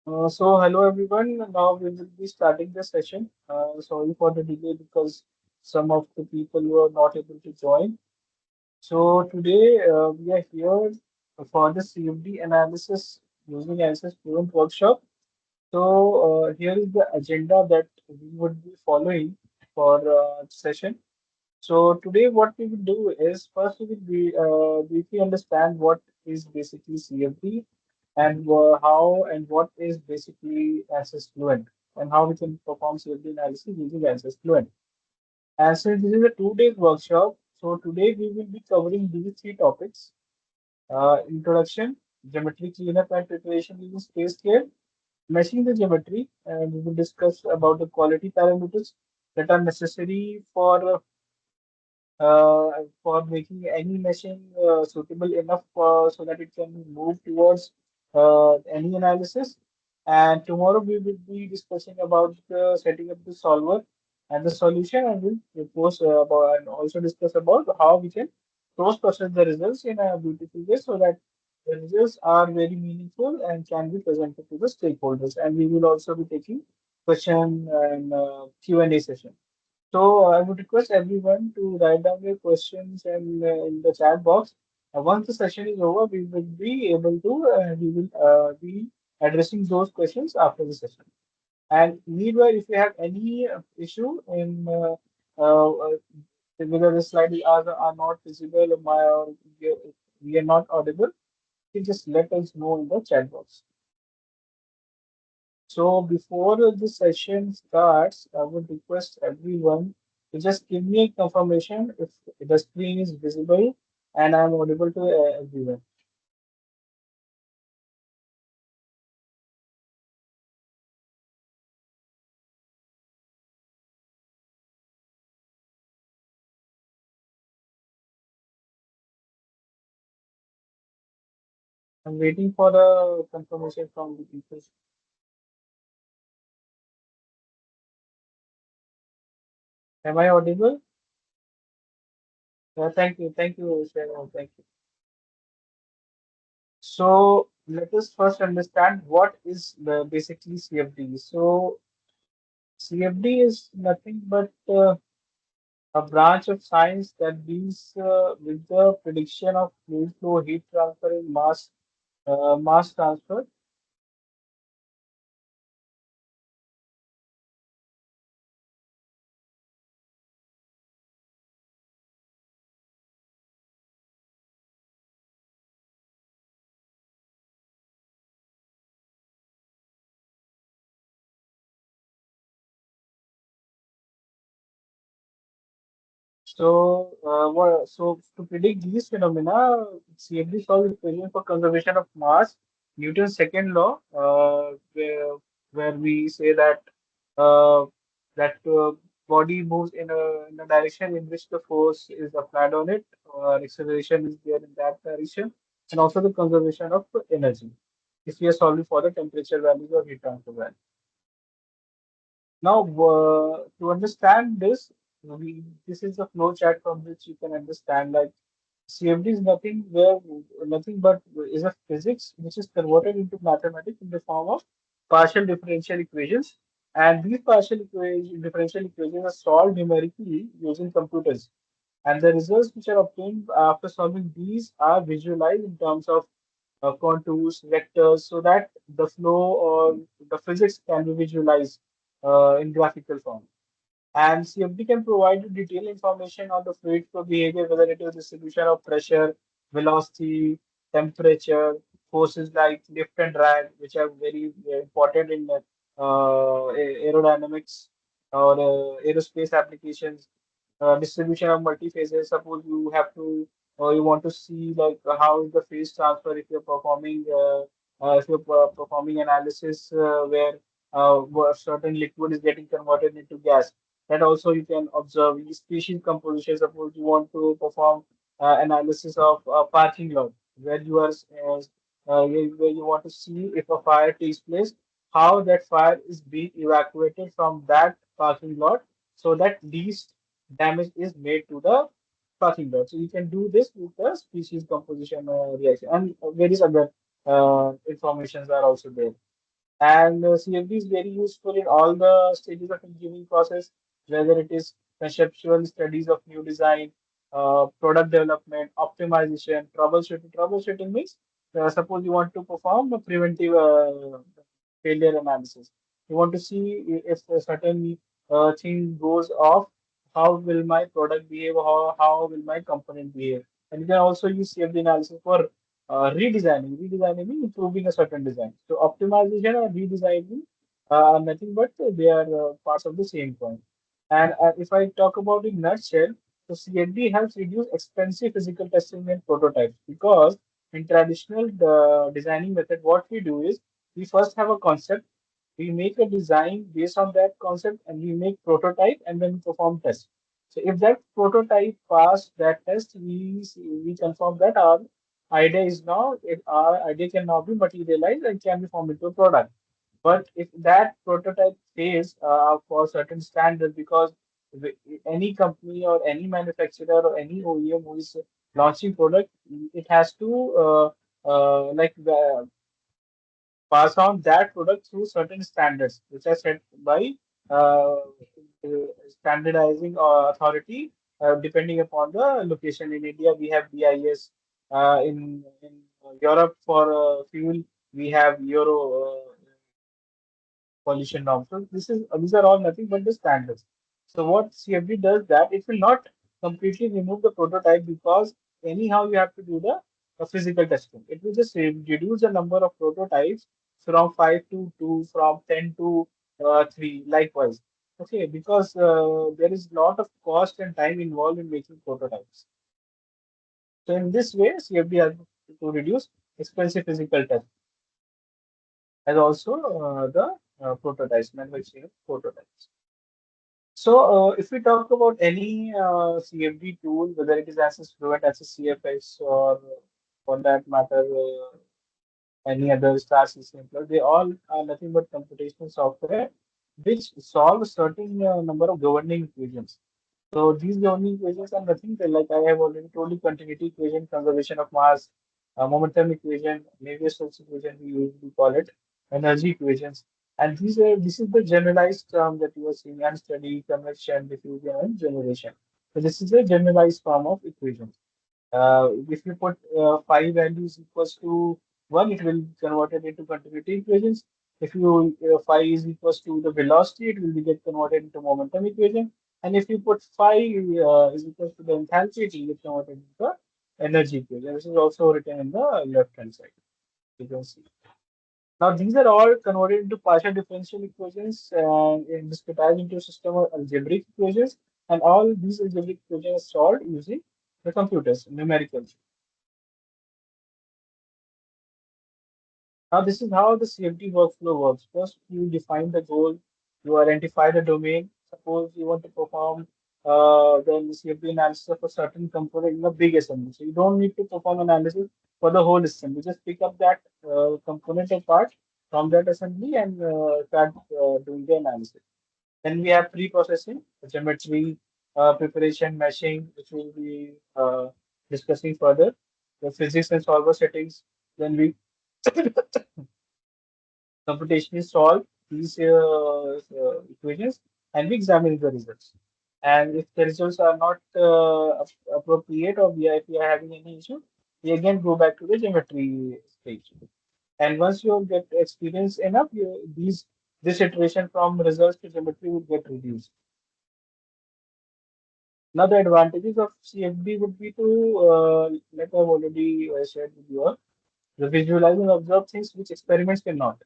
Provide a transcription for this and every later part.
Hello everyone. Now we will be starting the session. Sorry for the delay because some of the people were not able to join. So today we are here for the CFD analysis using ANSYS FLUENT workshop. Here is the agenda that we would be following for session. So today what we will do is first we will briefly understand what is basically CFD and how and what is basically ANSYS Fluent and how we can perform CFD analysis using ANSYS Fluent. And since this is a 2 day workshop, so today we will be covering these three topics: introduction, geometry cleanup and preparation using space scale, meshing the geometry, and we will discuss about the quality parameters that are necessary for making any machine suitable enough so that it can move towards any analysis. And tomorrow we will be discussing about setting up the solver and the solution, and we'll post about and also discuss about how we can cross process the results in a beautiful way so that the results are very meaningful and can be presented to the stakeholders. And we will also be taking question and Q&A session. So I would request everyone to write down your questions and in the chat box. Once the session is over, we will be able to we will be addressing those questions after the session. And meanwhile, if you have any issue in whether the slides are not visible or we are not audible, you can just let us know in the chat box. So before the session starts, I would request everyone to just give me a confirmation if the screen is visible and I'm audible to everyone. I'm waiting for the confirmation from the people. Am I audible? Thank you, Sharon. Thank you. So let us first understand what is basically CFD. So CFD is nothing but a branch of science that deals with the prediction of fluid flow, heat transfer, and mass transfer. So to predict these phenomena, CFD solves the equation for conservation of mass, Newton's second law, where we say that uh, that body moves in a direction in which the force is applied on it, acceleration is there in that direction, and also the conservation of energy. If we are solving for the temperature values or heat transfer value. Now, to understand this, this is a flow chart from which you can understand like CFD is nothing but is a physics which is converted into mathematics in the form of partial differential equations, and these differential equations are solved numerically using computers. And the results which are obtained after solving these are visualized in terms of contours, vectors, so that the flow or the physics can be visualized in graphical form. And CFD can provide you detailed information on the fluid flow behavior, whether it is distribution of pressure, velocity, temperature, forces like lift and drag, which are very important in aerodynamics or aerospace applications. Distribution of multi-phases. Suppose you have to, or you want to see like how is the phase transfer if you're performing analysis where a certain liquid is getting converted into gas. That also you can observe in species composition. Suppose you want to perform analysis of a parking lot where you are where you want to see if a fire takes place, how that fire is being evacuated from that parking lot so that least damage is made to the parking lot. So you can do this with the species composition reaction, and various other informations are also there. And CFD is very useful in all the stages of engineering process, whether it is conceptual studies of new design, product development, optimization, troubleshooting. Troubleshooting means suppose you want to perform a preventive failure analysis. You want to see if a certain thing goes off, how will my product behave, how will my component behave. And you can also use CFD analysis for redesigning. Redesigning means improving a certain design. So optimization and redesigning are nothing but they are parts of the same coin. And if I talk about in nutshell, so CFD helps reduce expensive physical testing and prototypes because in traditional designing method, what we do is we first have a concept, we make a design based on that concept, and we make prototype and then perform test. So if that prototype pass that test, we confirm that our idea is now our idea can now be materialized and can be formed into a product. But if that prototype fails for certain standards, because any company or any manufacturer or any OEM who is launching product, it has to pass on that product through certain standards, which are set by uh, standardizing authority depending upon the location. In India, we have BIS. In Europe, for fuel, we have Euro pollution norms. So these are all nothing but the standards. So what CFD does that it will not completely remove the prototype because anyhow you have to do the physical testing. It will just reduce the number of prototypes from 5 to 2, from 10 to 3, likewise. Okay, because there is lot of cost and time involved in making prototypes. So in this way, CFD has to reduce expensive physical tests and also the prototypes, manufacturing of prototypes. So, if we talk about any CFD tool, whether it is ANSYS FLUENT, ANSYS CFX, or for that matter, any other star system, they all are nothing but computational software which solve a certain number of governing equations. So these governing equations are nothing but like I have already told you, continuity equation, conservation of mass, momentum equation, Navier-Stokes equation, we usually call it, energy equations. And this is the generalized term that you are seeing: unsteady, convection, diffusion, and generation. So this is a generalized form of equation. If you put 5 values equals to 1, it will convert it into continuity equations. If you 5 is equals to the velocity, it will be get converted into momentum equation. And if you put 5 is equals to the enthalpy, it will get converted into the energy equation. This is also written in the left hand side. You can see. Now these are all converted into partial differential equations and discretized into a system of algebraic equations. And all these algebraic equations are solved using the computers, numericals. Now, this is how the CFD workflow works. First, you define the goal, you identify the domain. Suppose you want to perform the CFD analysis of a certain component in a big assembly. So you don't need to perform analysis for the whole assembly. Just pick up that component or part from that assembly and start doing the analysis. Then we have pre-processing, geometry, preparation, meshing, which we'll be discussing further. The physics and solver settings. Then we computationally solve these equations and we examine the results. And if the results are not appropriate or if we are having any issue, we again go back to the geometry stage. And once you get experience enough, this iteration from results to geometry will get reduced. Now the advantages of CFD would be to, like I've already shared with you, the visualize and observe things which experiments cannot.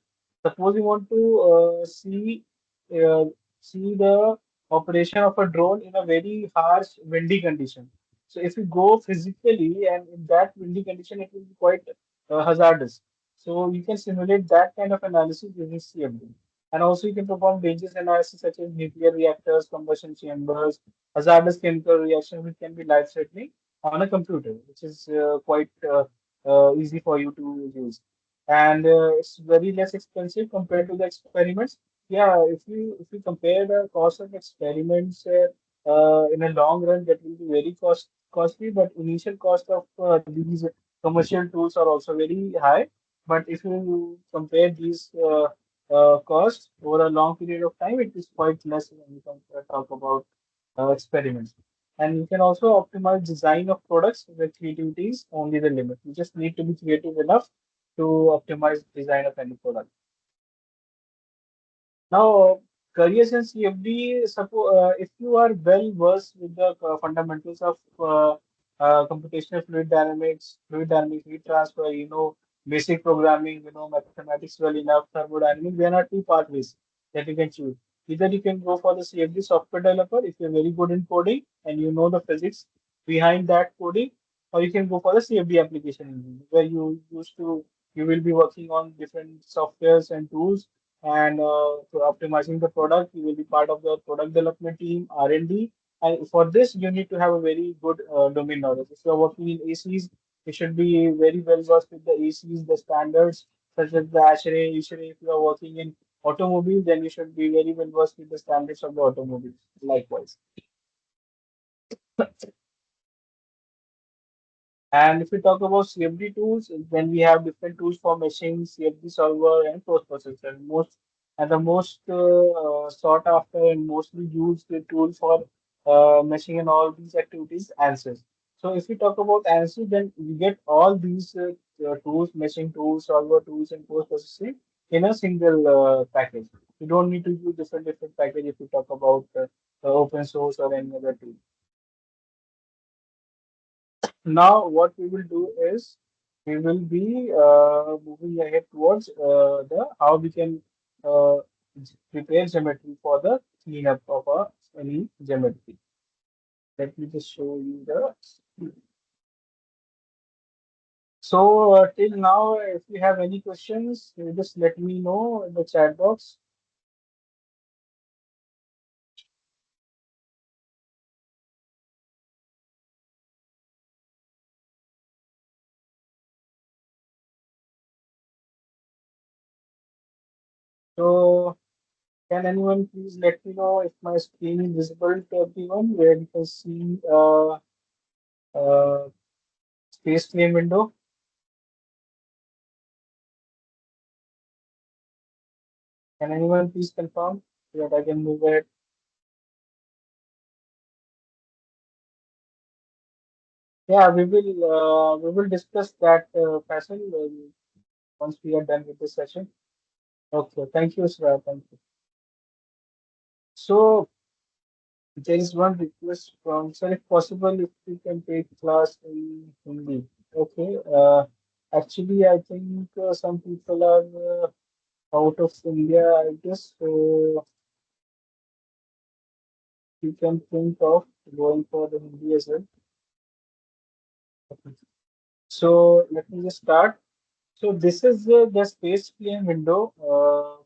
Suppose you want to uh, see the operation of a drone in a very harsh windy condition. So if you go physically and in that windy condition, it will be quite hazardous. So you can simulate that kind of analysis using CFD. And also you can perform dangerous analysis such as nuclear reactors, combustion chambers, hazardous chemical reactions which can be life-threatening on a computer, which is quite easy for you to use. And it's very less expensive compared to the experiments. Yeah, if you compare the cost of experiments in a long run, that will be very costly. But initial cost of these commercial tools are also very high. But if you compare these cost over a long period of time, it is quite less when you can talk about experiments. And you can also optimize design of products where creativity is only the limit. You just need to be creative enough to optimize design of any product. Now, careers in CFD, if you are well versed with the fundamentals of computational fluid dynamics, heat transfer, basic programming, mathematics well enough, thermodynamics, there are two pathways that you can choose. Either you can go for the CFD software developer if you're very good in coding and you know the physics behind that coding, or you can go for the CFD application engineer, where you will be working on different softwares and tools and for optimizing the product. You will be part of the product development team, R&D. And for this, you need to have a very good domain knowledge. If you are working in ACs, you should be very well versed with the ACs, the standards such as the ASHRAE, USHRAE. If you are working in automobile, then you should be very well versed with the standards of the automobile. Likewise. And if we talk about CFD tools, then we have different tools for meshing, CFD solver, and post processor. The most sought after and mostly used tool for meshing and all these activities, ANSYS. So if we talk about ANSYS, then we get all these tools, meshing tools, solver tools, and post processing in a single package. You don't need to use different package if you talk about open source or any other tool. Now, what we will do is we will be moving ahead towards the how we can uh, prepare geometry for the cleanup of any geometry. Let me just show you the. So till now, if you have any questions, you just let me know in the chat box. So can anyone please let me know if my screen is visible to everyone, where you can see uh, space claim window? Can anyone please confirm so that I can move ahead? Yeah, we will discuss that Faisal once we are done with this session. Okay, thank you, sir. Thank you. So there is one request from sir, if possible, if we can take class in Hindi. Okay. Actually, I think some people are out of India, I guess. So we can think of going for the Hindi as well. Okay. So let me just start. So this is the space claim window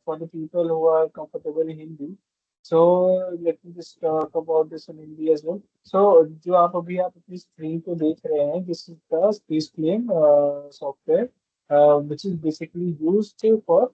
for the people who are comfortable in Hindi. So let me just talk about this in Hindi as well. So जो आप अपनी screen को देख रहे हैं, this is the space claim software which is basically used for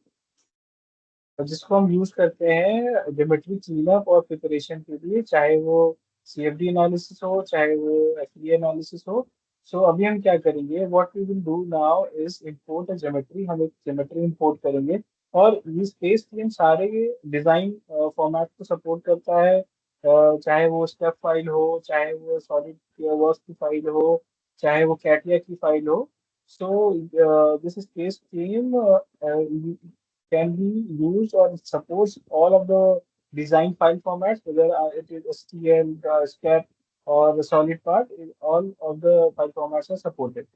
और जिसको हम यूज करते हैं ज्योमेट्री क्लीनअप और प्रिपरेशन के लिए, चाहे वो सीएफडी एनालिसिस हो, चाहे वो एफडी एनालिसिस हो. सो अभी हम क्या करेंगे, what we will do now is import a geometry. हम एक ज्योमेट्री इंपोर्ट करेंगे और ये स्पेस फ्रेम सारे डिजाइन फॉर्मेट को सपोर्ट करता है. चाहे वो स्टेप फाइल हो, चाहे वो सॉलिड वर्क की फाइल हो, चाहे वो कैटिया की फाइल हो. So this space frame can be used or supports all of the design file formats, whether it is STL, SCAP, or the solid part. All of the file formats are supported.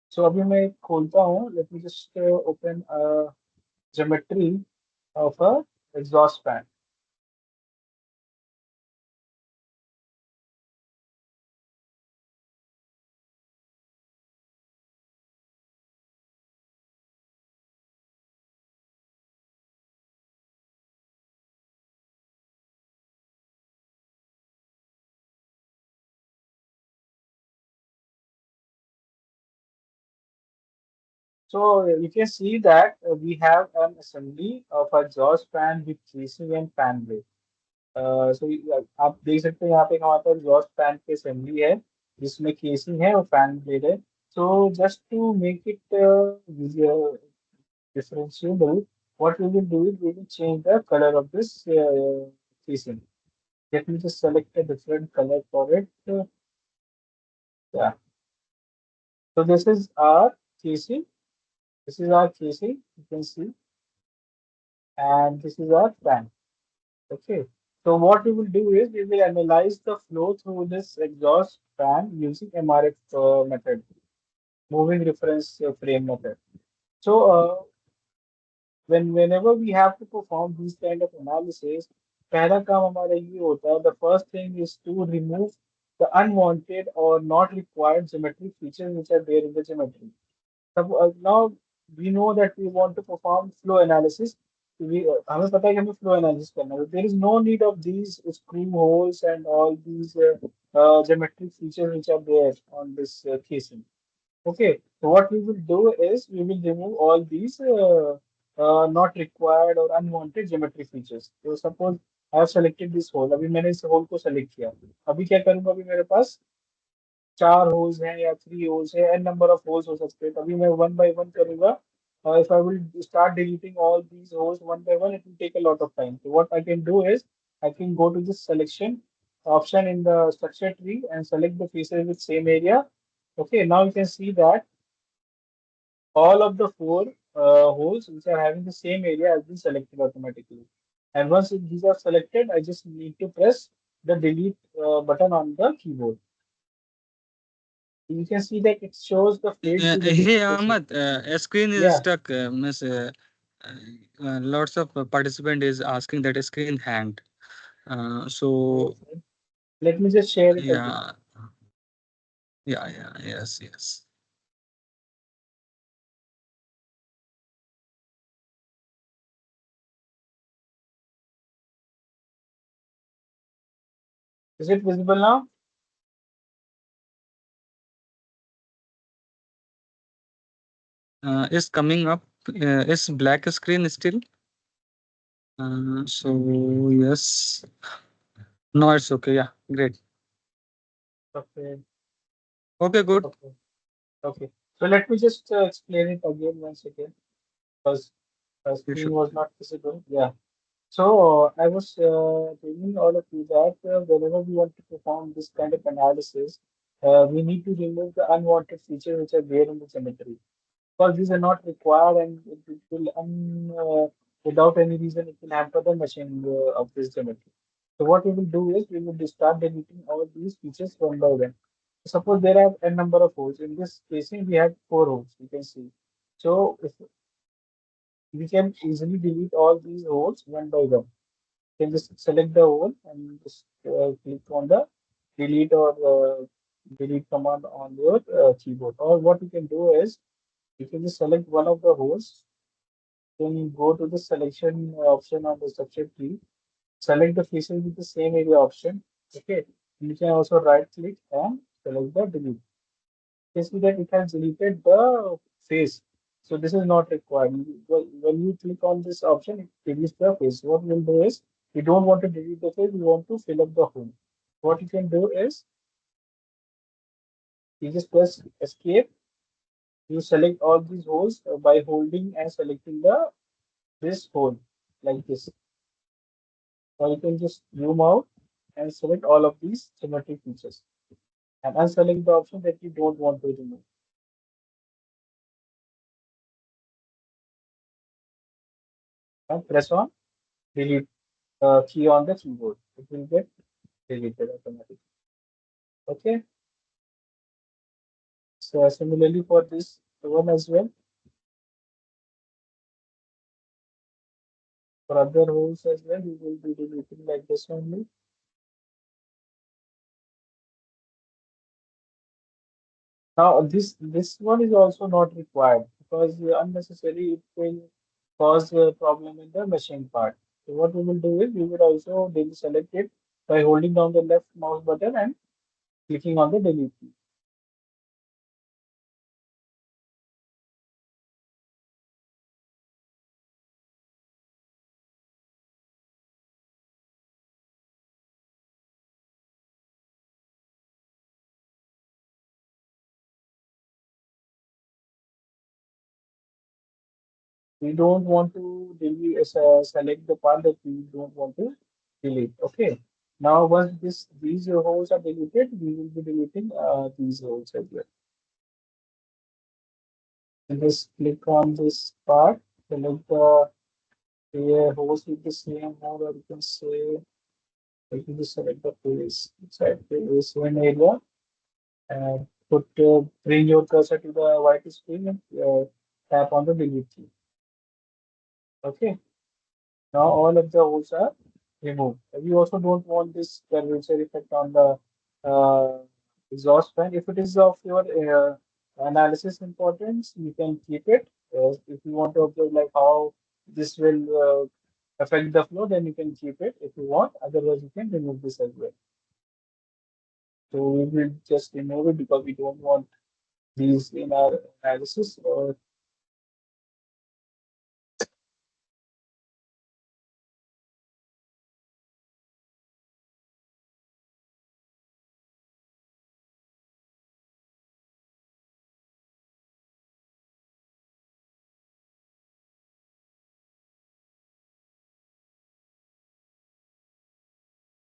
So अभी मैं खोलता हूँ. Let me just open a geometry of a exhaust fan. So you can see that we have an assembly of a exhaust fan with casing and fan blade. सो आप देख सकते हैं यहाँ पे हमारे पास एग्जॉस्ट फैन की असेंबली है जिसमें केसिंग है और फैन ब्लेड है. So just to make it differentiable, What we will do is we will change the color of this casing. Let me just select a different color for it. Yeah. So this is our casing. This is our casing. You can see, and this is our fan. Okay. So what we will do is we will analyze the flow through this exhaust fan using MRF method, moving reference frame method. So whenever we have to perform these kind of analysis, पहला काम हमारा ये होता है. The first thing is to remove the unwanted or not required geometric features which are there in the geometry. Now we know that we want to perform flow analysis. We हमें पता है कि हमें flow analysis करना है. There is no need of these screw holes and all these geometric features which are there on this casing. Okay, so what we will do is we will remove all these not required or unwanted geometry features. So suppose I have selected this hole. अभी मैंने इस hole को select किया. अभी क्या करूँगा? अभी मेरे पास चार होल्स हैं या थ्री होल्स है, एन नंबर ऑफ होल्स हो सकते हैं. तभी मैं वन बाय वन करूंगा. If I will start deleting all these holes one by one, it will take a lot of time. So what I can do is I can go to this selection option in the structure tree and select the faces with same area. Okay, now you can see that all of the four holes which are having the same area has been selected automatically. And once these are selected, I just need to press the delete button on the keyboard. You can see that it shows the fade to delete Hey spaces. Ahmad, a screen is Yeah, stuck. Miss, lots of participant is asking that a screen hanged. So okay. Let me just share it again. yeah, yes, yes. Is it visible now? Is coming up. Is black screen still? So yes. No, it's okay. Yeah, great. Okay, Okay, good. okay, okay. So let me just explain it again once again because the You screen should. was not visible. Yeah. So I was telling all of you that whenever we want to perform this kind of analysis, we need to remove the unwanted features which are there in the geometry. Because these are not required and it will without any reason it will hamper the machine of this geometry. So what we will do is we will start deleting all these features one by one. Suppose there are a number of holes. In this casing, we have four holes. You can see. So if we can easily delete all these holes one by one. You can just select the hole and just click on the delete or delete command on your keyboard. Or what you can do is you can just select one of the holes. Then you go to the selection option on the structure tree. Select the faces with the same area option. Okay. You can also right click and select the delete. You see that it has deleted the face. So this is not required. When you click on this option, it deletes the face. What we'll do is we don't want to delete the face, we want to fill up the hole. What you can do is you just press escape. You select all these holes by holding and selecting the this hole like this. Or you can just zoom out and select all of these geometric features and unselect the option that you don't want to remove. And press on delete key on the keyboard. It will get deleted automatically. Okay. So similarly for this one as well, for other holes as well, we will be deleting like this only. Now this one is also not required because unnecessarily it will cause a problem in the machine part. So what we will do is we will also select it by holding down the left mouse button and clicking on the delete key. We don't want to delete, select the part that we don't want to delete. Okay. Now, once these rows are deleted, we will be deleting these rows as well. And just click on this part, select the rows with the same mode, or you can say, you can just select the place inside the same area and bring your cursor to the white screen and tap on the delete key. Okay. Now all of the holes are removed. We also don't want this curvature effect on the exhaust fan. If it is of your analysis importance, you can keep it. If you want to observe like how this will affect the flow, then you can keep it if you want. Otherwise, you can remove this as well. So we will just remove it because we don't want these in our analysis.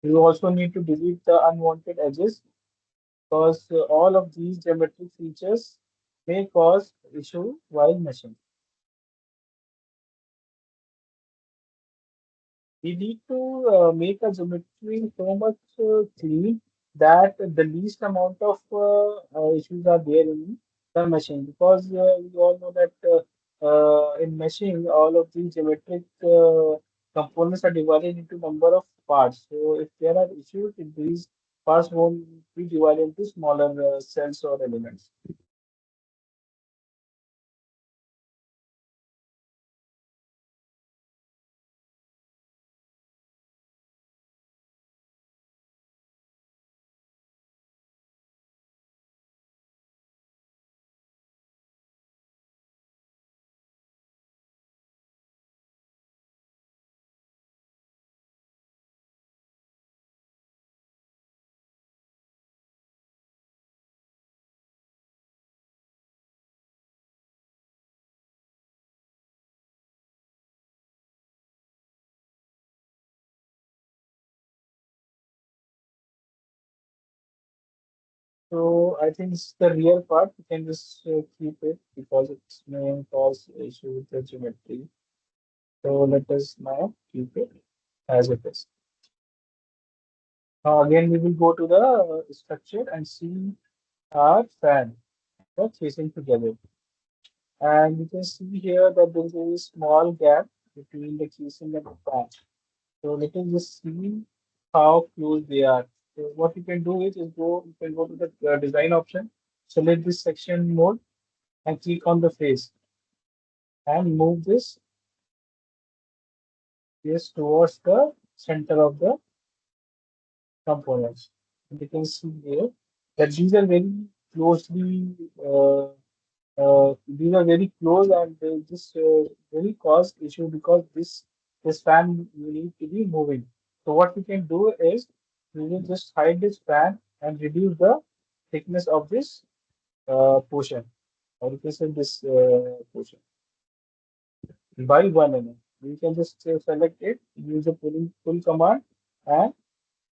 You also need to delete the unwanted edges because all of these geometric features may cause issue while meshing. We need to make a geometry so much clean that the least amount of issues are there in the meshing because we all know that in meshing all of these geometric components are divided into number of parts. So if there are issues, these parts won't be divided into smaller cells or elements. So I think it's the real part. You can just keep it because it may cause issue with the geometry. So let us now keep it as it is. Now again, we will go to the structure and see our fan facing together. And you can see here that there is a small gap between the casing and the fan. So let us just see how close they are. So what you can do is you can go to the design option, select this section mode and click on the face and move this towards the center of the components. And you can see here that these are very closely these are very close and they just very cause issue because this fan you need to be moving. So what we can do is we will just hide this fan and reduce the thickness of this portion or you can say this portion by 1 mm. We can just select it, use the pull command and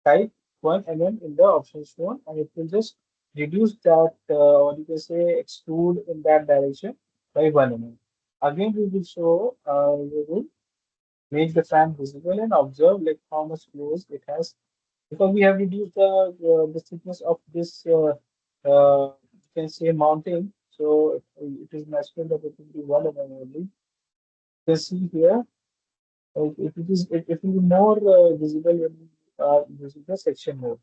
type 1 mm in the option shown and it will just reduce that or you can say extrude in that direction by 1 mm. Again, we will show, we will make the fan visible and observe like how much close it has because we have reduced the thickness of this you can say mounting. So it is natural that it will be 1 mm only. You can see here it will be more visible when we are using the section mode.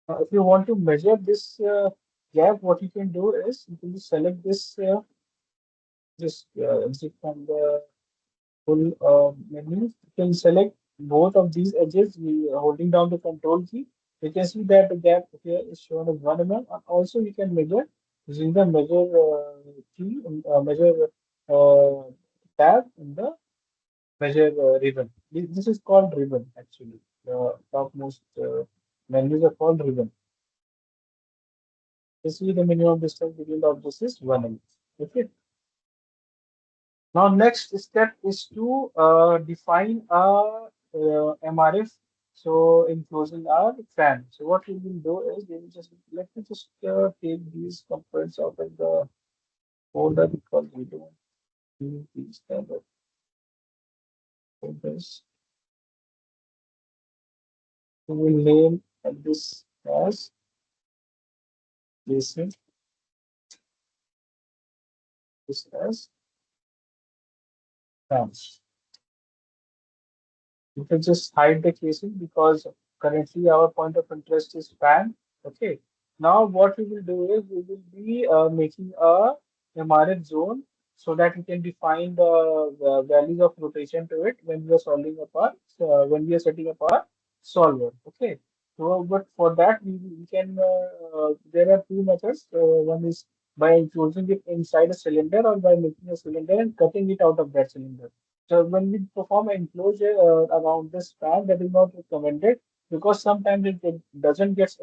If you want to measure this gap, what you can do is you can just select this just exit from the full menu. You can select both of these edges holding down the control key. You can see that the gap here is shown as 1 mm. And also, you can measure using the measure key, measure uh, tab in the measure ribbon. This is called ribbon actually. The topmost menus are called ribbon. You see the minimum distance between the objects is 1 m. Okay. Now next step is to define a MRF. So enclosing our fan. So what we will do is we will just let me just take these components out of the folder because we don't use these kind of folders. We will name this as basic, this as fans. You can just hide the casing because currently our point of interest is fan. Okay. Now what we will do is we will be making a MRF zone so that we can define the values of rotation to it when we are solving apart when we are setting up our solver. Okay. So, but for that we can there are two methods. One is by enclosing it inside a cylinder or by making a cylinder and cutting it out of that cylinder. So when we perform enclosure around this fan, that is not recommended because sometimes it doesn't get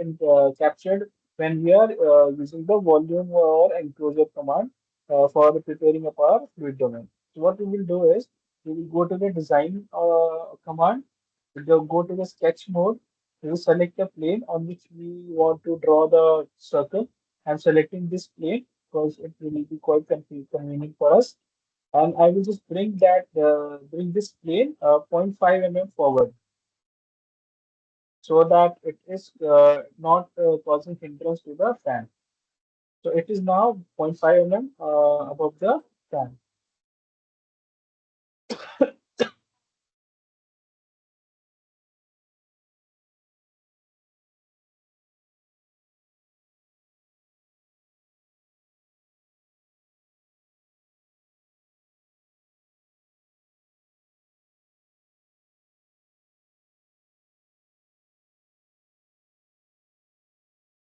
captured when we are using the volume or enclosure command for preparing up our fluid domain. So what we will do is we will go to the design command, we will go to the sketch mode, we will select the plane on which we want to draw the circle. I'm selecting this plane because it will be quite convenient for us, and I will just bring this plane zero point 0.5 mm forward so that it is not causing hindrance to the fan. So it is now zero point 0.5 mm above the fan.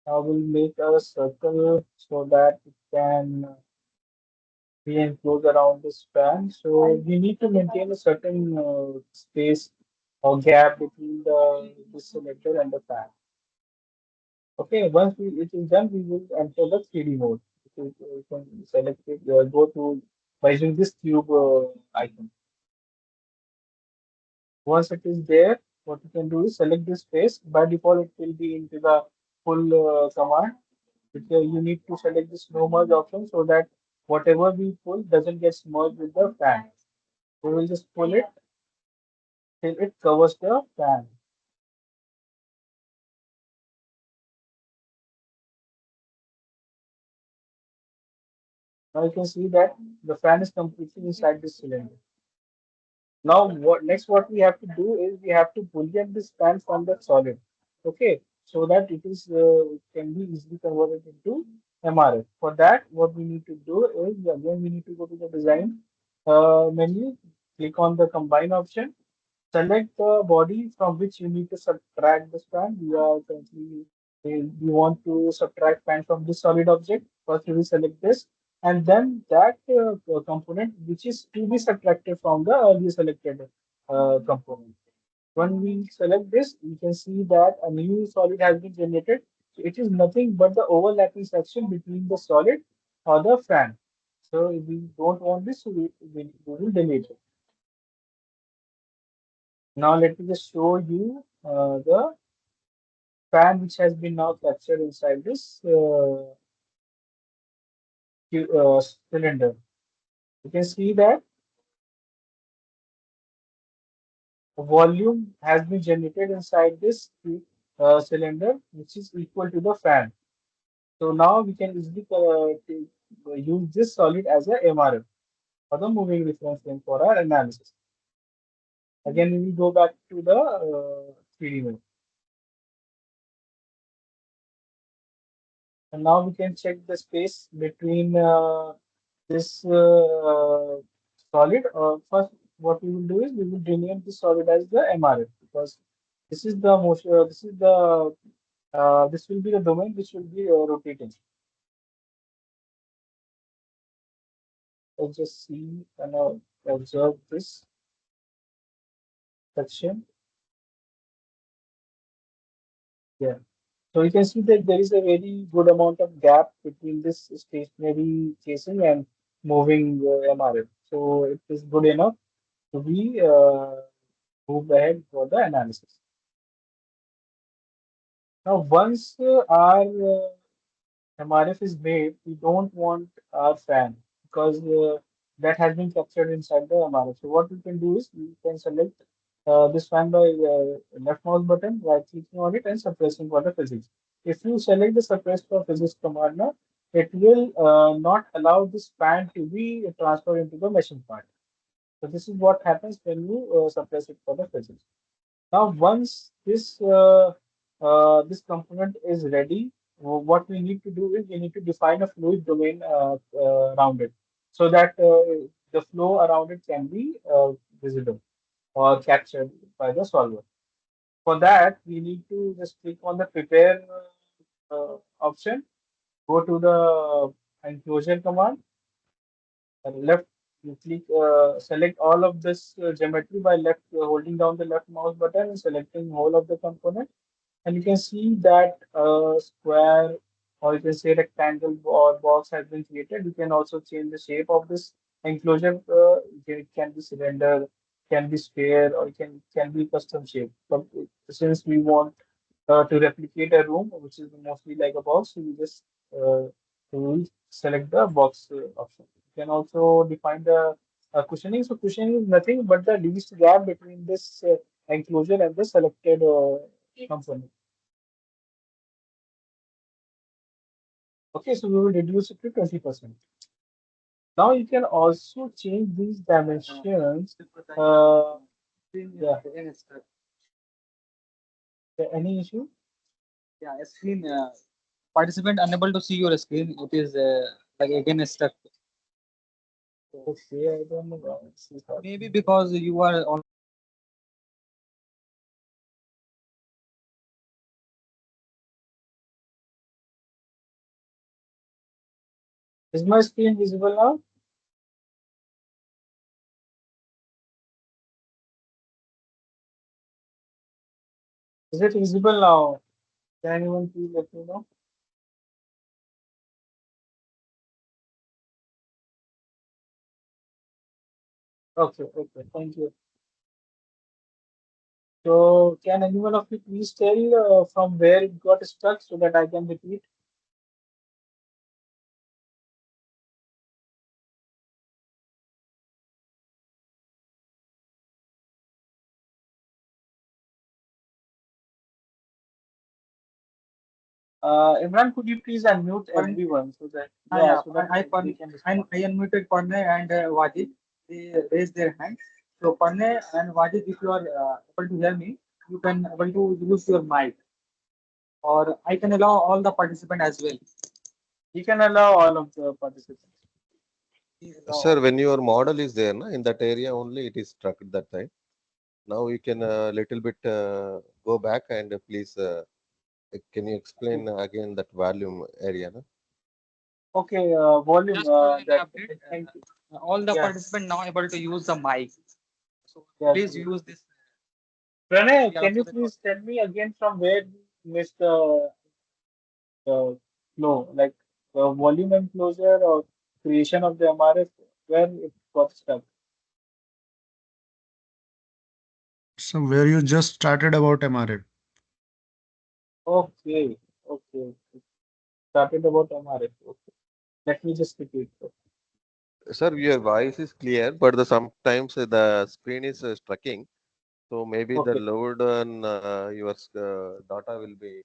I will make a circle so that it can be enclosed around this fan. So we need to maintain a certain space or gap between the selector and the fan. Okay, once it is done, we will enter the 3D mode. So you can select it, go to by using this cube icon. Once it is there, what you can do is select this space. By default, it will be into the full command. You need to select this no merge option so that whatever we pull doesn't get merged with the fan. We will just pull it till it covers the fan. Now you can see that the fan is completely inside this cylinder. Now, what we have to do is we have to boolean this fan from the solid, okay, so that it is can be easily converted into MRF. For that, what we need to do is again we need to go to the design menu, click on the combine option, select the body from which you need to subtract the span. We are currently we want to subtract span from this solid object. First, we will select this, and then that component which is to be subtracted from the earlier selected component. When we select this, we can see that a new solid has been generated. So it is nothing but the overlapping section between the solid or the fan. So if we don't want this, so we will delete it. Now let me just show you the fan which has been now captured inside this cylinder. You can see that a volume has been generated inside this cylinder which is equal to the fan. So now we can easily use this solid as a MRF for the moving reference frame for our analysis. Again, we will go back to the 3D view. And now we can check the space between this solid. First, what we will do is we will rename this solid as the MRF because this is the motion. This will be the domain which will be rotating. Let's just see and observe this section. Yeah. So you can see that there is a very good amount of gap between this stationary casing and moving MRF. So it is good enough to be moved ahead for the analysis. Now, once our MRF is made, we don't want our fan because that has been captured inside the MRF. So what we can do is we can select this fan by left mouse button, right clicking on it and suppressing for the physics. If you select the suppress for physics command now, it will not allow this fan to be transferred into the machine part. So this is what happens when you suppress it for the physics. Now, once this component is ready, what we need to do is we need to define a fluid domain around it, so that the flow around it can be visible or captured by the solver. For that, we need to just click on the prepare option, go to the enclosure command, and left you click select all of this geometry by left holding down the left mouse button and selecting whole of the component, and you can see that square or you can say rectangle or box has been created. You can also change the shape of this enclosure. It can be cylinder, can be sphere, or can be custom shape. But since we want to replicate a room, which is mostly like a box, so you just will select the box option. You can also define the cushioning. So cushioning is nothing but the least gap between this enclosure and the selected component. Okay, so we will reduce it to 20%. Now you can also change these dimensions. Yeah, any issue? Yeah, a screen. Participant unable to see your screen. It is like again stuck. Okay, I don't know why this is Maybe happening. because you are on. Is my screen visible now? Is it visible now? Can anyone please let me know? Okay, okay, thank you. So can anyone of you please tell from where it got stuck so that I can repeat? Imran, could you please unmute everyone so that yeah, Yeah, so that they can respond. I unmuted Parnay and Wajid. They raised their hands. So Parnay and Wajid, if you are able to hear me, you can able to use your mic, or I can allow all the participant as well. You can allow all of the participants. Sir, when your model is there, na, in that area only it is struck at that time. Now you can little bit go back and please can you explain again that volume area? Na? Okay, volume Just an that update. I think All the yeah, participants now able to use the mic. So yes, please yes. use this. Pranay, Yeah, can you so that was. please tell me again from where you missed the flow, like volume enclosure or creation of the MRF, where it got stuck? So where you just started about MRF. Okay, okay. Started about MRF. Okay. Let me just repeat. Sir, your voice is clear, but the sometimes the screen is strucking. So maybe the Okay. load on your data will be.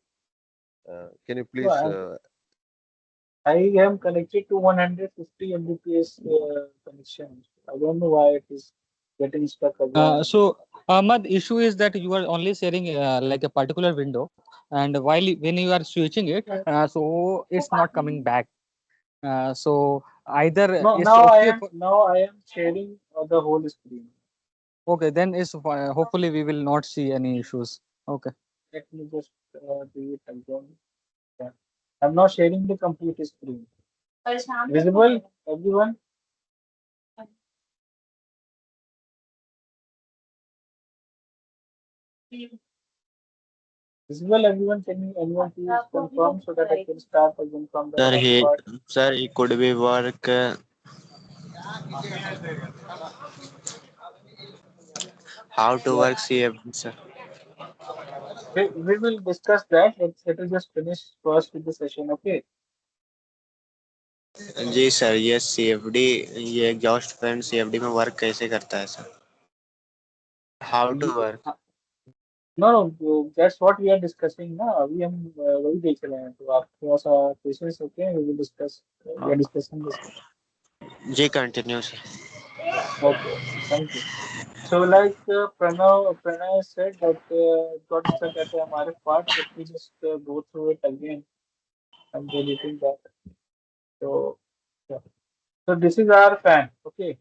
Can you So please? I am connected to 150 Mbps connection. I don't know why it is getting stuck again. So Ahmad, issue is that you are only sharing like a particular window, and when you are switching it, so it's not coming back. So either No, it's okay for. now I am sharing the whole screen. Okay, then it's hopefully we will not see any issues. Okay. Let me just do it again. Yeah. I'm now sharing the complete screen. Visible, everyone? Visible, everyone? Can you anyone please confirm so that I can start again from the Sir, first he, part? sir, it could be work. How to Yeah. work CFD, sir. We will discuss that. Let us just finish first with the session. Okay. जी sir, ये CFD, ये exhaust fan CFD में work कैसे करता है sir? How to ये- work? No, no, that's what we are discussing ना. अभी हम वही देख रहे हैं. तो आप थोड़ा सा पेशेंस रखें. We will discuss. We are discussing this. जी continue sir. Okay. Okay. Thank you. So, like Pranav said that got stuck at the MRF part. Let me just go through it again. I'm deleting that. So, yeah. So this is our fan. Okay.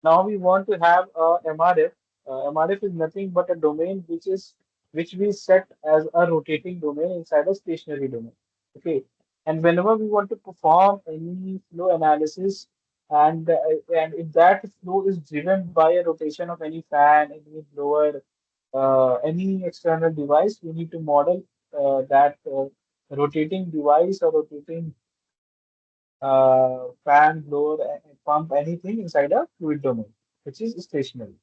Now we want to have a MRF. MRF is nothing but a domain which we set as a rotating domain inside a stationary domain. Okay. And whenever we want to perform any flow analysis, and if that flow is driven by a rotation of any fan, any blower, any external device, we need to model that rotating device or rotating fan, blower, pump, anything inside a fluid domain, which is stationary.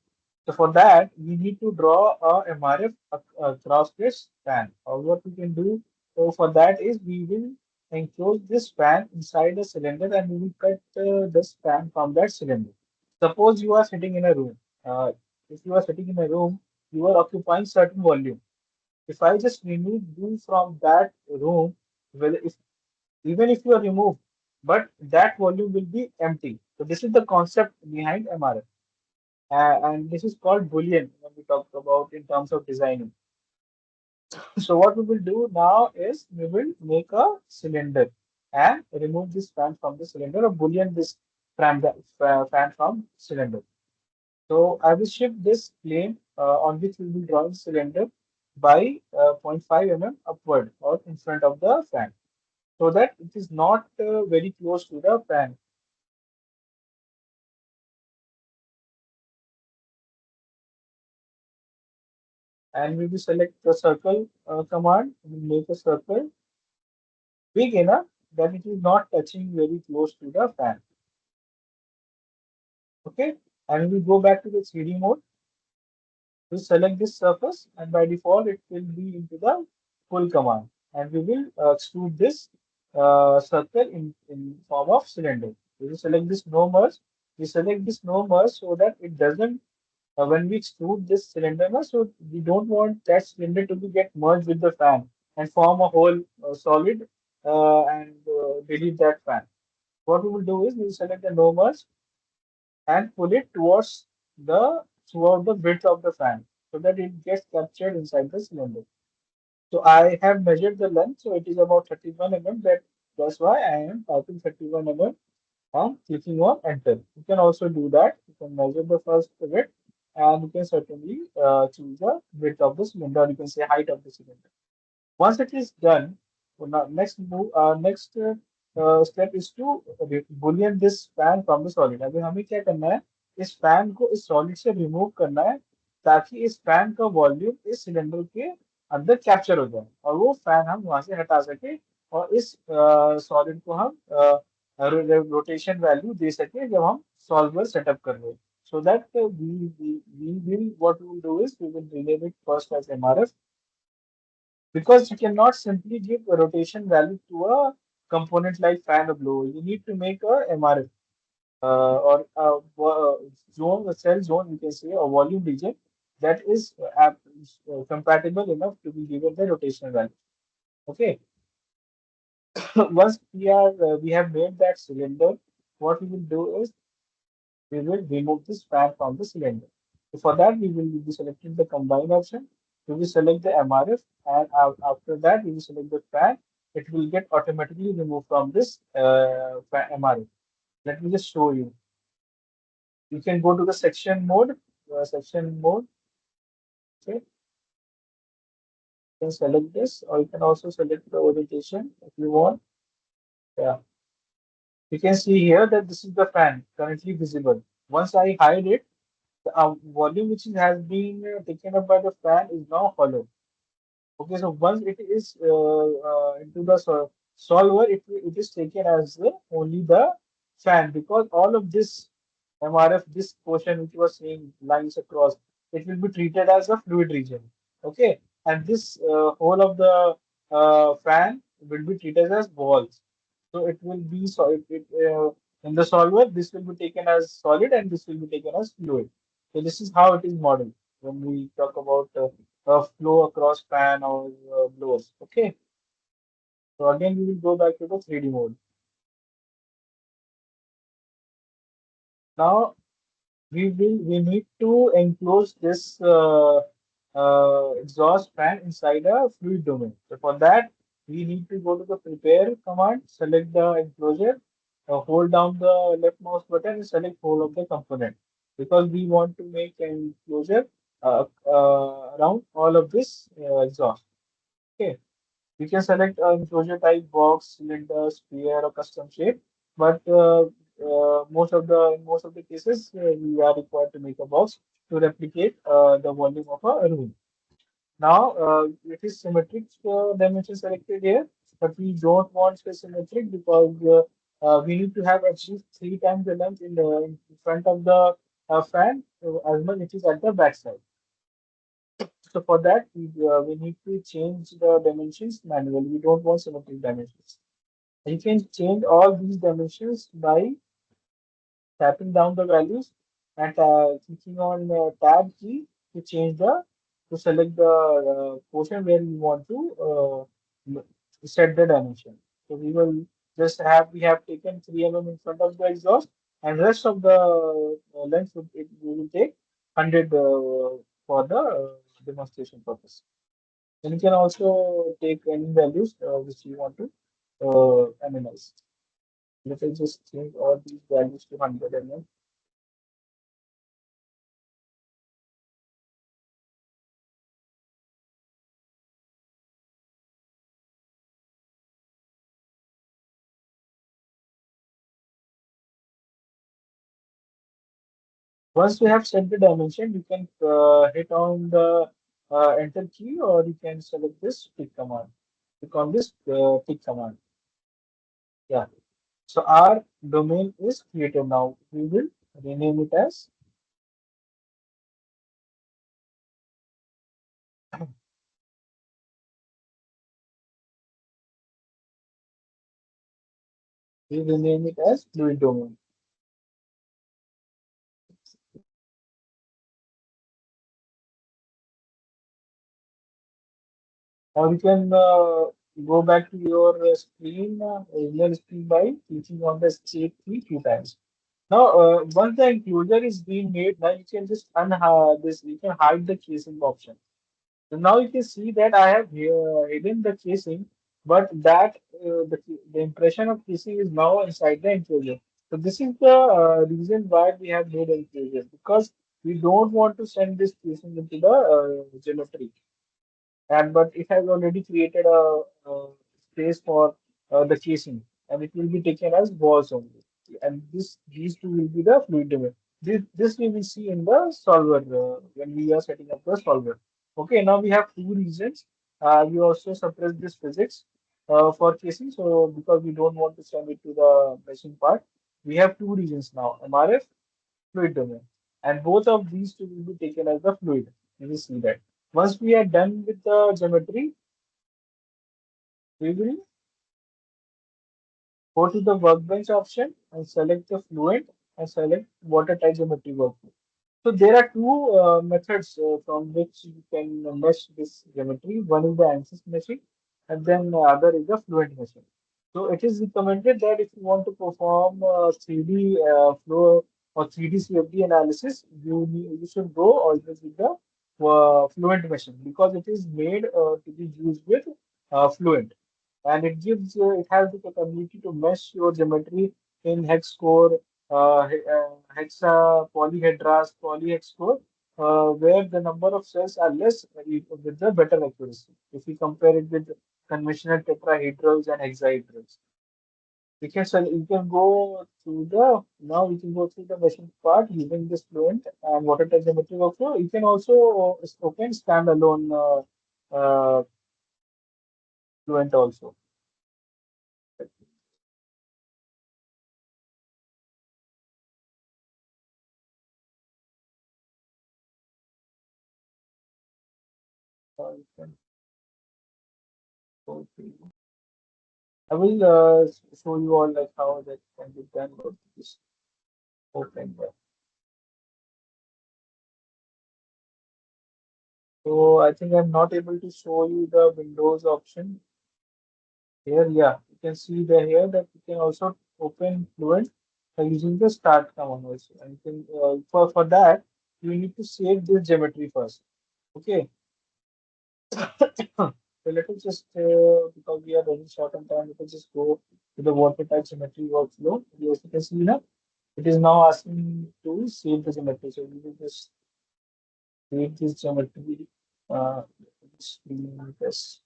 So for that, we need to draw a MRF cross trace fan. Or what we can do for that is we will enclose this fan inside a cylinder and we will cut this fan from that cylinder. Suppose you are sitting in a room. Uh, if you are sitting in a room, you are occupying certain volume. If I just remove you from that room, well, if even if you are removed, but that volume will be empty. So this is the concept behind MRF. And this is called Boolean when we talk about in terms of designing. So what we will do now is we will make a cylinder and remove this fan from the cylinder or Boolean this fan from cylinder. So I will shift this plane on which we will draw the cylinder by zero point 0.5 mm upward or in front of the fan so that it is not very close to the fan. And we will select the circle command. We will make a circle big enough that it is not touching very close to the fan. Okay, and we go back to the 3D mode. We select this surface, and by default, it will be into the full command. And we will extrude this circle in form of cylinder. We will select this no merge. We select this no merge so that it doesn't when we extrude this cylinder, so we don't want that cylinder to be get merged with the fan and form a whole solid and delete that fan. What we will do is we will select the no merge and pull it towards the throughout the width of the fan so that it gets captured inside the cylinder. So I have measured the length, so it is about 31 mm. That's why I am typing 31 mm and clicking on enter. You can also do that. You can measure the first width and you can certainly choose the width of the cylinder. You can say height of the cylinder. Once it is done, next step is to boolean this fan from the solid. अभी हमें क्या करना है इस fan को इस solid से remove करना है ताकि इस फैन का वॉल्यूम इस सिलेंडर के अंदर कैप्चर हो जाए और वो फैन हम वहां से हटा सके और इस सॉलिड को हम रोटेशन वैल्यू दे सके जब हम सॉल्वर सेटअप कर रहे हैं. So that we will what we will do is we will rename it first as MRF because you cannot simply give a rotation value to a component like fan or blower. You need to make a MRF or zone, a cell zone, you can say, a volume region that is compatible enough to be given the rotational value. Okay. Once we have made that cylinder, what we will do is we will remove this fan from the cylinder. So for that, we will be selecting the combine option. We will select the MRF, and after that, we will select the fan. It will get automatically removed from this MRF. Let me just show you. You can go to the section mode. Section mode. Okay, you can select this, or you can also select the orientation if you want. Yeah, you can see here that this is the fan currently visible. Once I hide it, the volume which has been taken up by the fan is now hollow. Okay, so once it is into the solver, it is taken as only the fan, because all of this MRF, this portion which was saying lines across, it will be treated as a fluid region. Okay, and this whole of the fan will be treated as walls. So it will be in the solver. This will be taken as solid, and this will be taken as fluid. So this is how it is modeled when we talk about flow across fan or blowers. Okay. So again, we will go back to the 3D mode. Now we need to enclose this exhaust fan inside a fluid domain. So for that, we need to go to the prepare command, select the enclosure, hold down the left mouse button and select whole of the component, because we want to make an enclosure around all of this exhaust. Okay. We can select an enclosure type, box, cylinder, sphere, or custom shape. But in most of the cases, we are required to make a box to replicate the volume of a room. Now, it is symmetric dimension selected here, but we don't want symmetric because we need to have at least three times the length in front of the fan as much it is at the back side. So for that, we need to change the dimensions manually. We don't want symmetric dimensions. You can change all these dimensions by tapping down the values and clicking on tab key to change to select the portion where we want to set the dimension. So we have taken 3 mm in front of the exhaust, and rest of the length we will take 100 for the demonstration purpose. And you can also take any values which you want to analyze. Let us just change all these values to 100 mm. Once you have set the dimension, you can hit on the enter key, or you can select this tick command. Click on this tick command. Yeah. So our domain is created now. We will rename it as fluid domain. Or you can go back to your original screen by clicking on the escape key two times. Now, once the enclosure is being made, now you can just unhide this. You can hide the casing option. So now you can see that I have here hidden the casing, but the impression of casing is now inside the enclosure. So this is the reason why we have made enclosure, because we don't want to send this casing into the geometry, and but it has already created a space for the casing, and it will be taken as walls only. And these two will be the fluid domain. This we will see in the solver when we are setting up the solver. Okay, now we have two reasons. We also suppress this physics for casing, so because we don't want to send it to the machine part, we have two regions now: MRF, fluid domain, and both of these two will be taken as the fluid. You will see that. Once we are done with the geometry, we will go to the workbench option and select the fluent and select water type geometry workflow. So there are two methods from which you can mesh this geometry. One is the ANSYS meshing, and then the other is the fluent meshing. So it is recommended that if you want to perform 3D flow or 3D CFD analysis, you should go always with the fluent meshing, because it is made to be used with fluent, and it has the capability to mesh your geometry in hex core, hexa, polyhedras, polyhex core, where the number of cells are less with the better accuracy if we compare it with conventional tetrahedrals and hexahedrals. You can go through the now we can go through the machine part using this fluent and water type geometry workflow. You can also open standalone Fluent also. I will show you all like how that can be done with this open web. So I think I'm not able to show you the Windows option here. Yeah, you can see the here that you can also open Fluent by using the start command also. And you can for that you need to save this geometry first. Okay. So let us just because we are running short on time, let us just go to the water type geometry workflow. Yes, you can see now it is now asking to save the geometry. So we will just save this geometry. This this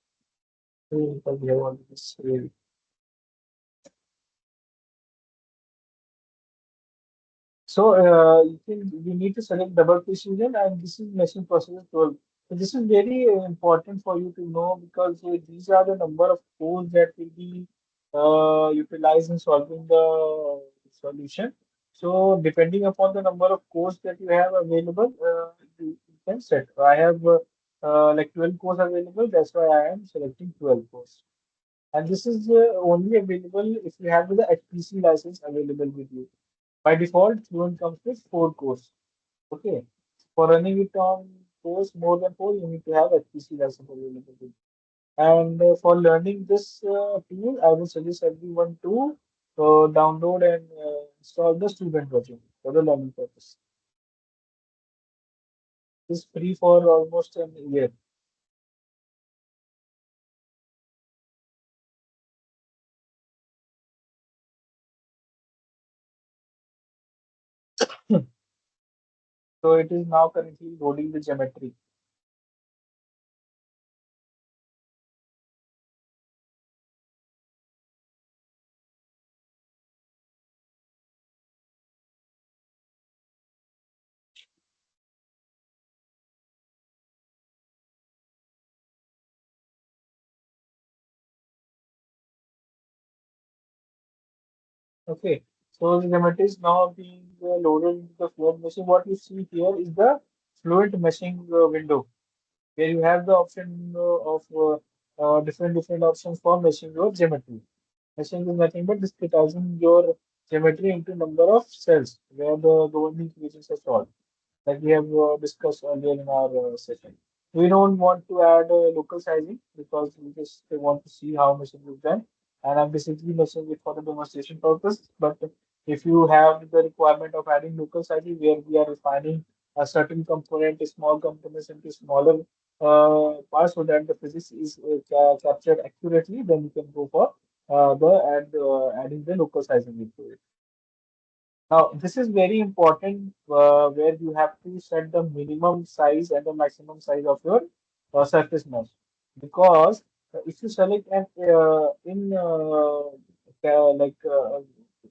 because we have already saved. So you need to select double precision, and this is machine processor 12. So this is very important for you to know because these are the number of codes that will be utilized in solving the solution. So depending upon the number of codes that you have available, you can set. I have like 12 cores available. That's why I am selecting 12 cores. And this is only available if you have the HPC license available with you. By default, Fluent comes with 4 cores. Okay. For running it on cores more than 4, you need to have HPC license available with you. And for learning this tool, I will suggest everyone to download and install the student version for the learning purpose. It's free for almost a year. So it is now currently loading the geometry. Okay, so the geometry is now being loaded into the Fluent machine. What you see here is the Fluent meshing window, where you have the option of different options for meshing your geometry. Meshing is nothing but discretizing your geometry into number of cells where the governing equations are solved, like we have discussed earlier in our session. We don't want to add local sizing because we just want to see how machine is done. And I'm basically meshing it for the demonstration purpose. But if you have the requirement of adding local sizing where we are refining a certain component, a small components into smaller parts so that the physics is captured accurately, then you can go for adding the local sizing into it. Now, this is very important where you have to set the minimum size and the maximum size of your surface mesh. Because if you select an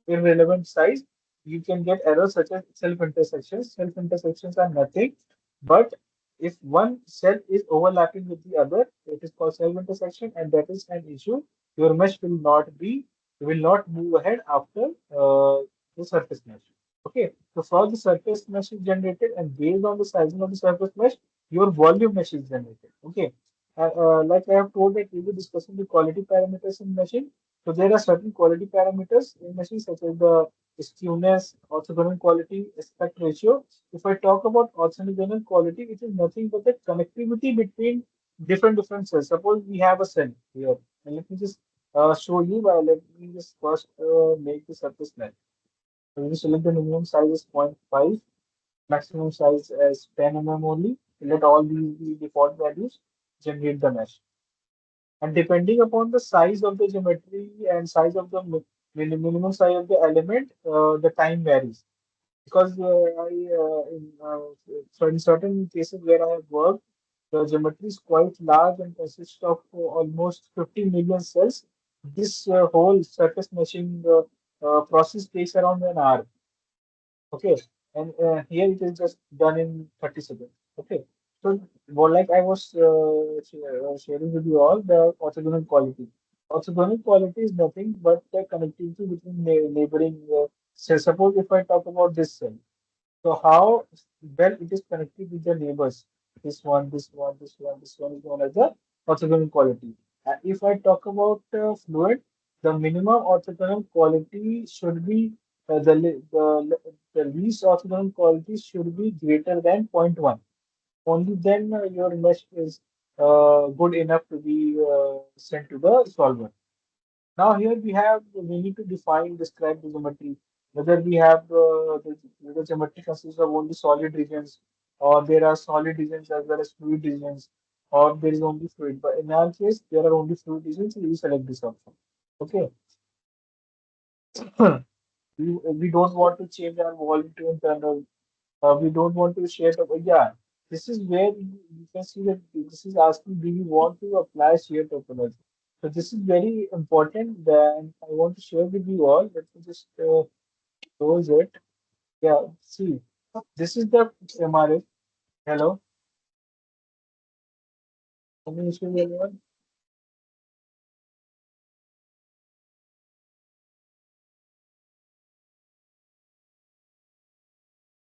irrelevant size, you can get errors such as self-intersections. Self-intersections are nothing, but if one cell is overlapping with the other, it is called self-intersection, and that is an issue. Your mesh will not move ahead after the surface mesh. Okay, so for the surface mesh is generated, and based on the sizing of the surface mesh, your volume mesh is generated. Okay, like I have told that we will be discussing the quality parameters in meshing. So there are certain quality parameters in meshing such as the skewness, orthogonal quality, aspect ratio. If I talk about orthogonal quality, it is nothing but the connectivity between different cells. Suppose we have a cell here, and let me just show you. Let me just first make the surface mesh. So we select the minimum size is 0.5, maximum size as 10 only. Let all these be default values, generate the mesh. And depending upon the size of the geometry and size of the minimum size of the element, the time varies. Because so in certain cases where I have worked, the geometry is quite large and consists of almost 50 million cells. This whole surface meshing process takes around an hour. Okay, and here it is just done in 30 seconds. Okay, so well, like I was sharing with you all, the orthogonal quality. Orthogonal quality is nothing but the connectivity between neighboring cells. Suppose if I talk about this cell, so how well it is connected with the neighbors. This one, this one, this one, this one is known as the orthogonal quality. And if I talk about fluid, the minimum orthogonal quality should be the least orthogonal quality should be greater than zero point 0.1. Only then your mesh is good enough to be sent to the solver. Now here we need to define describe the geometry. Whether we have the geometry consists of only solid regions, or there are solid regions as well as fluid regions, or there is only fluid. But in our case, there are only fluid regions. So we select this option. Okay. We don't want to change our volume to internal. We don't want to share the, yeah, this is where you can see that this is asking, do you want to apply shear topology? So this is very important and I want to share with you all. Let me just close it. Yeah, see, this is the MRF. Hello, any issue with anyone?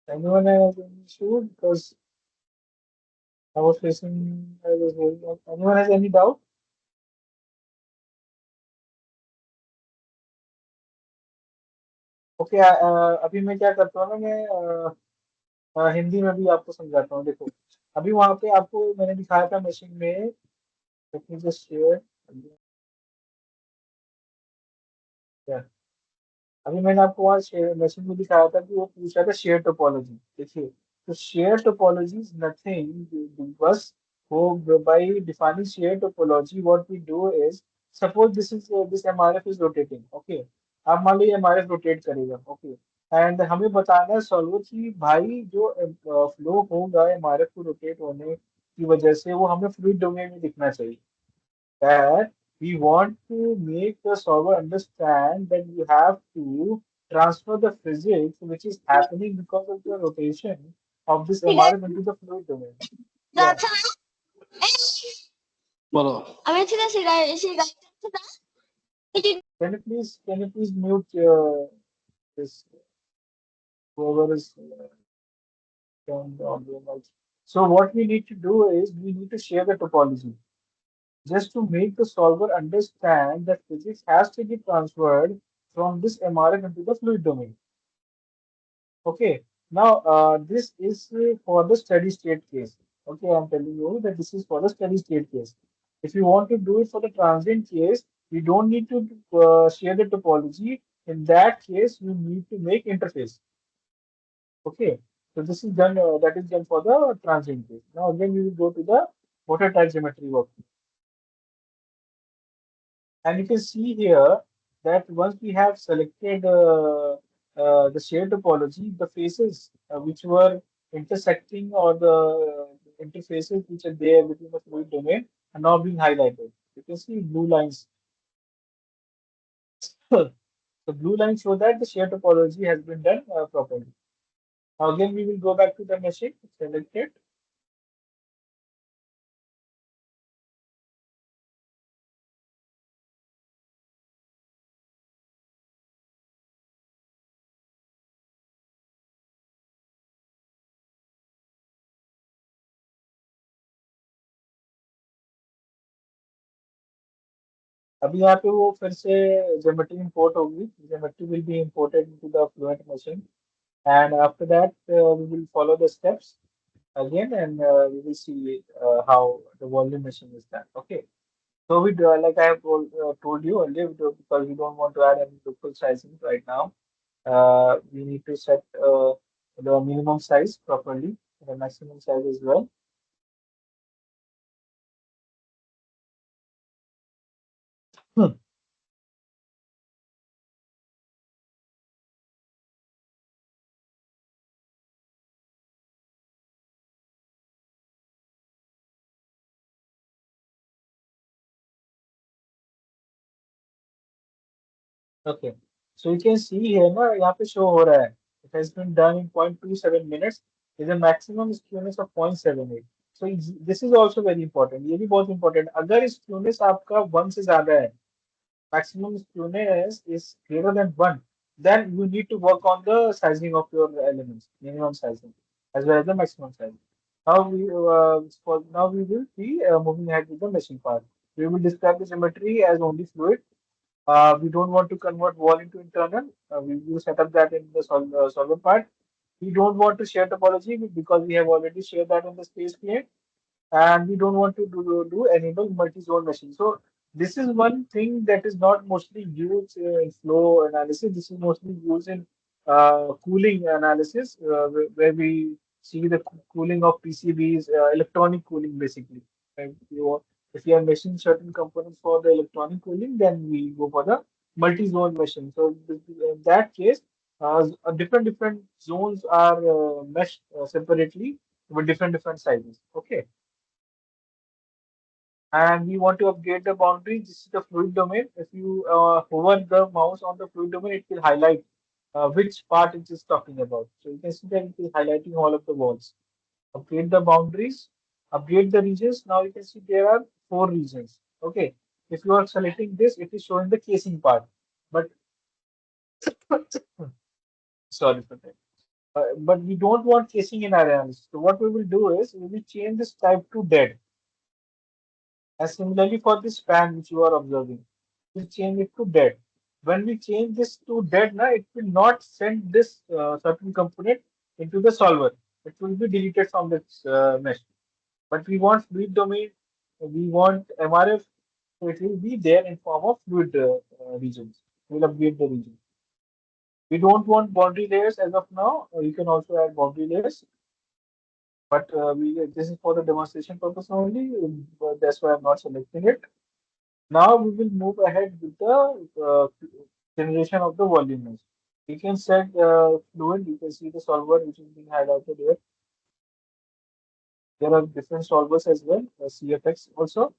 Anyone has any issue? Because I was facing, I was holding on. Anyone has any doubt? Okay अभी मैं क्या करता हूँ ना मैं हिंदी में भी आपको समझाता हूँ देखो अभी वहां पे आपको मैंने दिखाया था मशीन में let me just share yeah. अभी मैंने आपको वहाँ मशीन में दिखाया था कि वो पूछा था शेयर टोपोलॉजी देखिए तो शेयर टोपोलॉजी इज नथिंग बस वो by defining share topology what we do is suppose this MRF is rotating okay आप मान लो ये एमआरएफ रोटेट करेगा ओके एंड हमें बताना है सॉल्वर की भाई जो फ्लो होगा एमआरएफ को रोटेट होने की वजह से वो हमें फ्लूइड डोमेन में दिखना चाहिए that we want to make the solver understand that you have to transfer the physics which is happening because of the rotation of this MRF into the fluid domain. Yeah. Well, Can you please mute this whoever is on the audio mic? So what we need to do is we need to share the topology just to make the solver understand that physics has to be transferred from this MRF into the fluid domain. Okay, now this is for the steady state case. Okay, I'm telling you that this is for the steady state case. If you want to do it for the transient case, we don't need to share the topology. In that case, you need to make interface. Okay, so this is done. That is done for the transient case. Now again, we will go to the water type geometry work. And you can see here that once we have selected the shared topology, the faces which were intersecting or the interfaces which are there within the fluid domain are now being highlighted. You can see blue lines. The blue lines show that the shared topology has been done properly. Now again, we will go back to the machine, select it. अभी यहाँ पे वो फिर से geometry import होगी geometry will be imported into the fluent machine and after that we will follow the steps again and we will see how the volume machine is done. Okay, so we do, like I have told you earlier because we don't want to add any local sizing right now. We need to set the minimum size properly, the maximum size as well. Hmm. Okay, so you can see here ना यहाँ पे show हो रहा है. It has been done in 0.27 minutes with a maximum skewness of 0.78. So this is also very important. ये भी बहुत important. अगर इस flueness आपका 1 से ज़्यादा है, maximum flueness is greater than 1, then you need to work on the sizing of your elements, minimum sizing, as well as the maximum sizing. Now we will be moving ahead with the meshing part. We will describe the geometry as only fluid. We don't want to convert wall into internal. We will set up that in the solver part. We don't want to share topology because we have already shared that in the space plane, and we don't want to do enable multi-zone machine. So this is one thing that is not mostly used in flow analysis. This is mostly used in cooling analysis, where we see the cooling of PCBs, electronic cooling basically. If you are meshing certain components for the electronic cooling, then we go for the multi-zone meshing. So in that case, different zones are meshed separately with different sizes. Okay, and we want to upgrade the boundary. This is the fluid domain. If you hover the mouse on the fluid domain, it will highlight which part it is talking about. So you can see that it is highlighting all of the walls. Upgrade the boundaries, upgrade the regions. Now you can see there are 4 regions. Okay, if you are selecting this, it is showing the casing part. But sorry for that. But we don't want casing in our analysis. So what we will do is we will change this type to dead. And similarly for this span which you are observing, we change it to dead. When we change this to dead, now it will not send this certain component into the solver. It will be deleted from this mesh. But we want fluid domain, we want MRF, so it will be there in form of fluid regions. We'll upgrade the region. We don't want boundary layers as of now. You can also add boundary layers, but this is for the demonstration purpose only. But that's why I'm not selecting it. Now we will move ahead with the generation of the volume. We can set fluid. You can see the solver which is being highlighted here. There are different solvers as well, CFX also.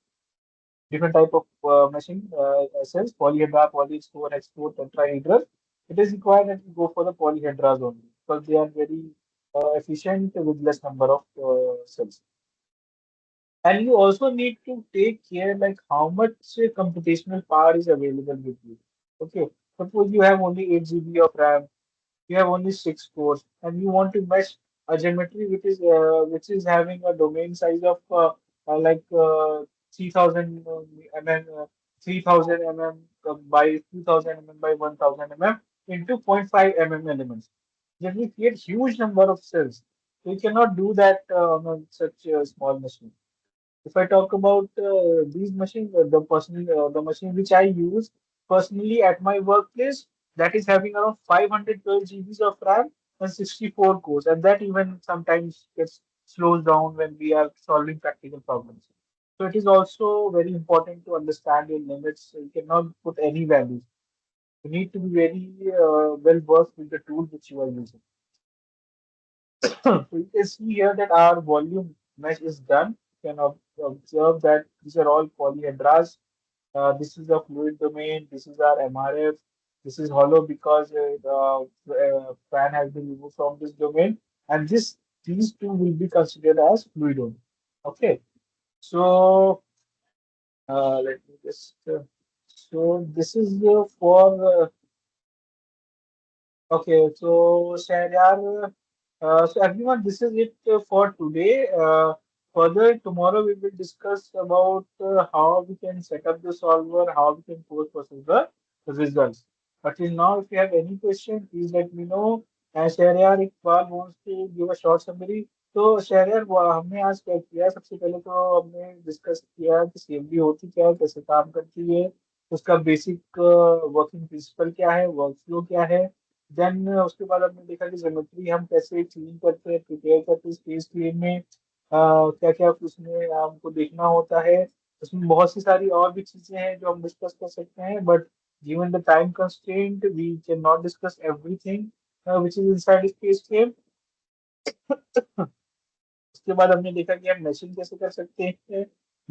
Different type of meshing cells, polyhedra, polyx4, x4, tetrahedral. It is required that we go for the polyhedras only because they are very efficient with less number of cells. And you also need to take care like how much computational power is available with you. Okay, suppose you have only 8 GB of RAM, you have only 6 cores, and you want to mesh a geometry which is having a domain size of 3000 mm, 3000 by 2000 by 1000 into zero point 0.5 elements. Then we create huge number of cells. So you cannot do that on such a small machine. If I talk about these machines, the machine which I use personally at my workplace, that is having around 512 GBs of RAM and 64 cores, and that even sometimes gets slows down when we are solving practical problems. So it is also very important to understand your limits. You cannot put any values. You need to be very well versed with the tool which you are using. So you can see here that our volume mesh is done. You can observe that these are all polyhedras. This is the fluid domain. This is our MRF. This is hollow because fan has been removed from this domain, and these two will be considered as fluid only. Okay, so let me just. So this is for okay, so Shahriyar, so everyone, this is it for today. Further, tomorrow we will discuss about how we can set up the solver, how we can post-process the results. But till now, if you have any question, please let me know. And Shahriyar Iqbal wants to give a short summary. तो शहरियार हमने आज क्या किया सबसे पहले तो हमने discuss किया कि सीएफडी होती क्या है कैसे काम करती है उसका बेसिक वर्किंग प्रिंसिपल क्या है वर्क फ्लो क्या है देन उसके बाद हमने देखा कि ज्योमेट्री हम कैसे क्लीन करते हैं प्रिपेयर करते हैं स्पेस क्लीन में क्या क्या उसमें हमको देखना होता है उसमें बहुत सी सारी और भी चीजें हैं जो हम डिस्कस कर सकते हैं but given the time constraint we cannot discuss everything which is inside space frame. उसके बाद हमने देखा कि हम मैशिंग कैसे कर सकते हैं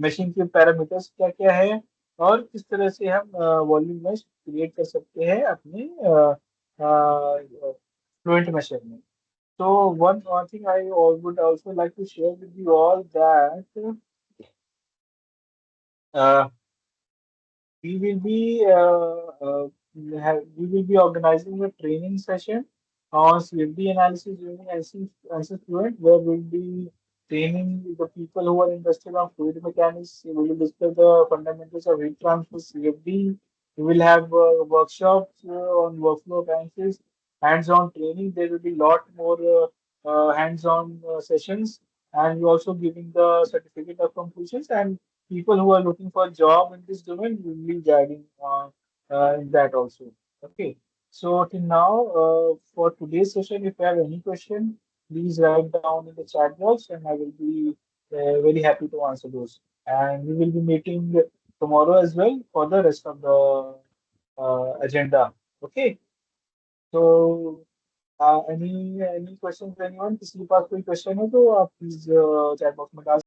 मैशिंग के पैरामीटर्स क्या क्या है और किस तरह से हम वॉल्यूम मैश क्रिएट कर सकते हैं अपने फ्लुएंट मैशर में So one thing would also like to share with you all that uh, we will be we will be organizing a training session on CFD analysis using ANSYS Fluent, where we'll be training the people who are interested on fluid mechanics. We will discuss the fundamentals of heat transfer CFD. We will have workshops on workflow of ANSYS, hands-on training. There will be lot more hands-on sessions, and we're also giving the certificate of completions, and people who are looking for a job in this domain will be guiding in that also. Okay. So till now, for today's session, if you have any question, please write down in the chat box, and I will be very happy to answer those. And we will be meeting tomorrow as well for the rest of the agenda. Okay. So any questions anyone? किसी के पास कोई question है तो आप please chat box में डाल